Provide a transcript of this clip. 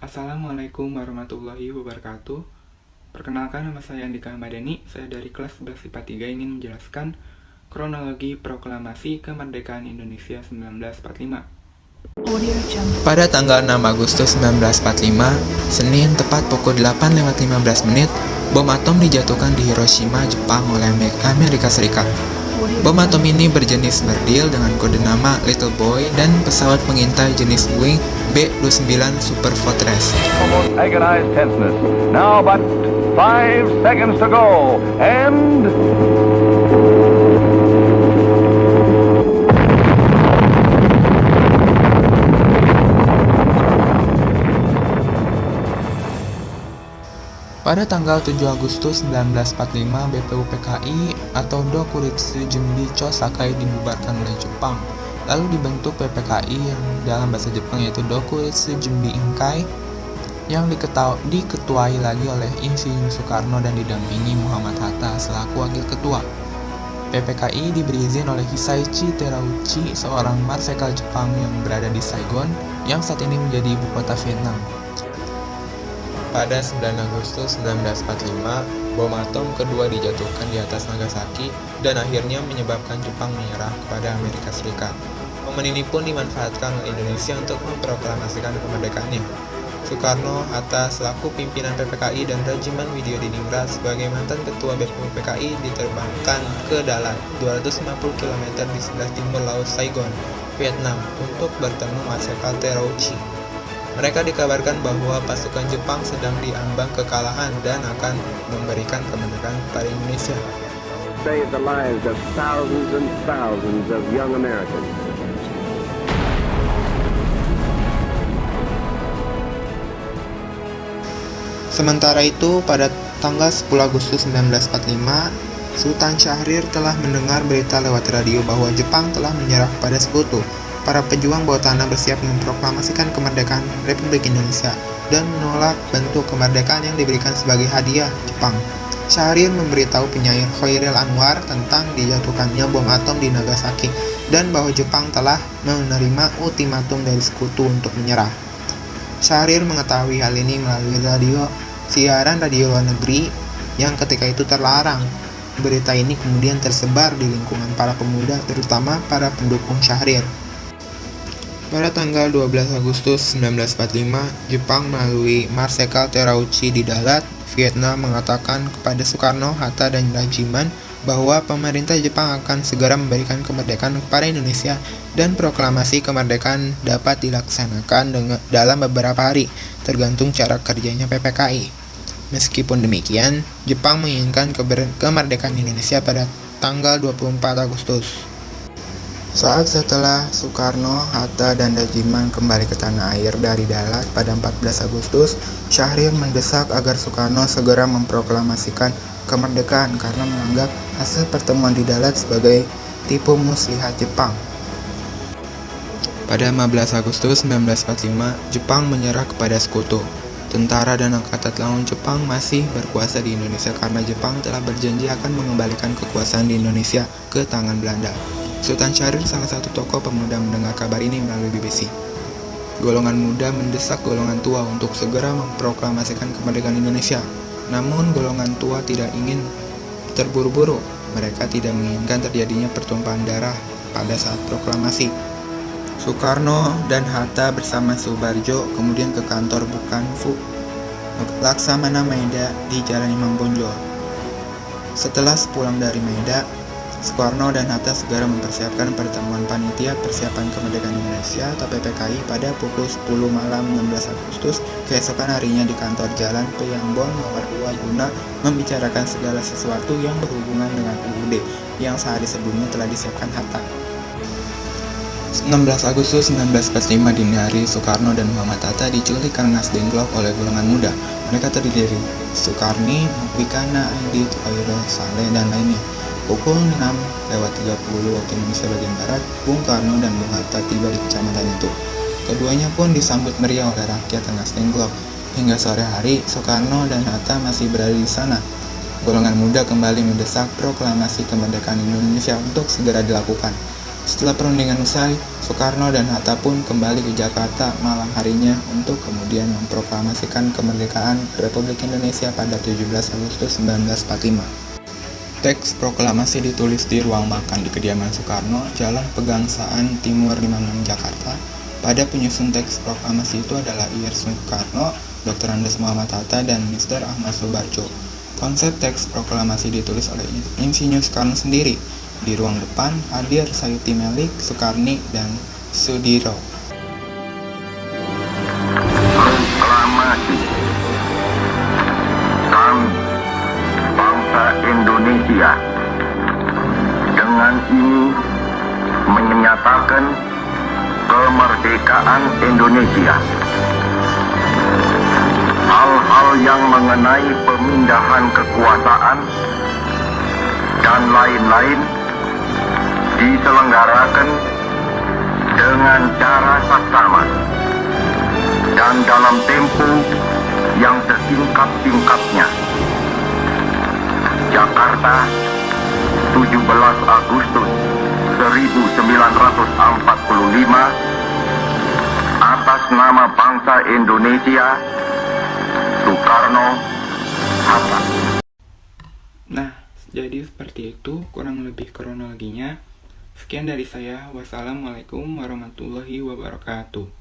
Assalamualaikum warahmatullahi wabarakatuh. Perkenalkan, nama saya Andika Madani. Saya dari kelas 11 IPA 3 ingin menjelaskan kronologi proklamasi kemerdekaan Indonesia 1945. Pada tanggal 6 Agustus 1945, Senin tepat pukul 8.15 menit, bom atom dijatuhkan di Hiroshima, Jepang oleh Amerika Serikat. Bom atom ini berjenis berdil dengan kode nama Little Boy dan pesawat pengintai jenis Boeing B-29 Super Fortress. Almost agonized tenseness. Now but 5 seconds to go. And Pada tanggal 7 Agustus 1945, BPUPKI atau Dokuritsu Junbi Chosakai dibubarkan oleh Jepang. Lalu dibentuk PPKI yang dalam bahasa Jepang yaitu Dokuritsu Junbi Inkai yang diketuai lagi oleh Insinyur Soekarno dan didampingi Muhammad Hatta selaku wakil ketua. PPKI diberi izin oleh Hisaichi Terauchi, seorang marsekal Jepang yang berada di Saigon yang saat ini menjadi ibu kota Vietnam. Pada 9 Agustus 1945, bom atom kedua dijatuhkan di atas Nagasaki dan akhirnya menyebabkan Jepang menyerah kepada Amerika Serikat. Momen ini pun dimanfaatkan oleh Indonesia untuk memproklamasikan kemerdekaannya. Soekarno, Hatta selaku pimpinan PPKI dan Regimen Widyodiningrat sebagai mantan ketua BPUPKI diterbangkan ke Dalat, 250 km di sebelah timur laut Saigon, Vietnam, untuk bertemu Marsekal Terauchi. Mereka dikabarkan bahwa pasukan Jepang sedang diambang kekalahan dan akan memberikan kemerdekaan kepada Indonesia. Save the lives of thousands and thousands of young Americans. Sementara itu, pada tanggal 10 Agustus 1945, Sultan Syahrir telah mendengar berita lewat radio bahwa Jepang telah menyerah kepada Sekutu. Para pejuang bawah tanah bersiap memproklamasikan kemerdekaan Republik Indonesia dan menolak bentuk kemerdekaan yang diberikan sebagai hadiah Jepang. Syahrir memberitahu penyair Khairil Anwar tentang dijatuhkannya bom atom di Nagasaki dan bahwa Jepang telah menerima ultimatum dari Sekutu untuk menyerah. Syahrir mengetahui hal ini melalui siaran radio luar negeri yang ketika itu terlarang. Berita ini kemudian tersebar di lingkungan para pemuda, terutama para pendukung Syahrir. Pada tanggal 12 Agustus 1945, Jepang melalui Marsekal Terauchi di Dalat, Vietnam mengatakan kepada Soekarno, Hatta, dan Regimen bahwa pemerintah Jepang akan segera memberikan kemerdekaan kepada Indonesia dan proklamasi kemerdekaan dapat dilaksanakan dalam beberapa hari, tergantung cara kerjanya PPKI. Meskipun demikian, Jepang menginginkan kemerdekaan Indonesia pada tanggal 24 Agustus. Saat setelah Soekarno, Hatta, dan Regimen kembali ke tanah air dari Dalat pada 14 Agustus, Syahrir mendesak agar Soekarno segera memproklamasikan kemerdekaan karena menganggap hasil pertemuan di Dalat sebagai tipu muslihat Jepang. Pada 15 Agustus 1945, Jepang menyerah kepada Sekutu. Tentara dan angkatan laut Jepang masih berkuasa di Indonesia karena Jepang telah berjanji akan mengembalikan kekuasaan di Indonesia ke tangan Belanda. Sultan Syahrir, salah satu tokoh pemuda, mendengar kabar ini melalui BBC. Golongan muda mendesak golongan tua untuk segera memproklamasikan kemerdekaan Indonesia. Namun golongan tua tidak ingin terburu-buru. Mereka tidak menginginkan terjadinya pertumpahan darah pada saat proklamasi. Soekarno dan Hatta bersama Subarjo kemudian ke kantor Bukanfu Laksamana Maeda di Jalan Imam Bonjol. Setelah sepulang dari Maeda, Soekarno dan Hatta segera mempersiapkan pertemuan panitia persiapan kemerdekaan Indonesia atau PPKI pada pukul 10 malam 16 Agustus keesokan harinya di kantor Jalan Peyambon nomor 2 guna membicarakan segala sesuatu yang berhubungan dengan UUD yang sehari sebelumnya telah disiapkan Hatta. 16 Agustus 1945 dini hari, Soekarno dan Muhammad Hatta diculik karena Dengklok oleh golongan muda. Mereka terdiri dari Soekarni, Wikana, Andi, Khairul, Saleh, dan lainnya. Pukul 6:30 waktu Indonesia bagian Barat, Bung Karno dan Bung Hatta tiba di kecamatan itu. Keduanya pun disambut meriah oleh rakyat Rengas Dengklok. Hingga sore hari, Soekarno dan Hatta masih berada di sana. Golongan muda kembali mendesak proklamasi kemerdekaan Indonesia untuk segera dilakukan. Setelah perundingan usai, Soekarno dan Hatta pun kembali ke Jakarta malam harinya untuk kemudian memproklamasikan kemerdekaan Republik Indonesia pada 17 Agustus 1945. Teks proklamasi ditulis di ruang makan di kediaman Soekarno, Jalan Pegangsaan Timur 56 Jakarta. Pada penyusun teks proklamasi itu adalah Ir Soekarno, Dr. Andes Muhammad Hatta, dan Mr. Ahmad Subarjo. Konsep teks proklamasi ditulis oleh Insinyur Soekarno sendiri. Di ruang depan hadir Sayuti Melik, Soekarni, dan Sudiro. Proklamasi kami bangsa Indonesia dengan ini menyatakan kemerdekaan Indonesia. Hal-hal yang mengenai pemindahan kekuasaan dan lain-lain diselenggarakan dengan cara saksama dan dalam tempo yang sesingkat-singkatnya. Jakarta, 17 Agustus 1945, atas nama bangsa Indonesia, Soekarno, Hatta. Nah, jadi seperti itu kurang lebih kronologinya. Sekian dari saya. Wassalamualaikum warahmatullahi wabarakatuh.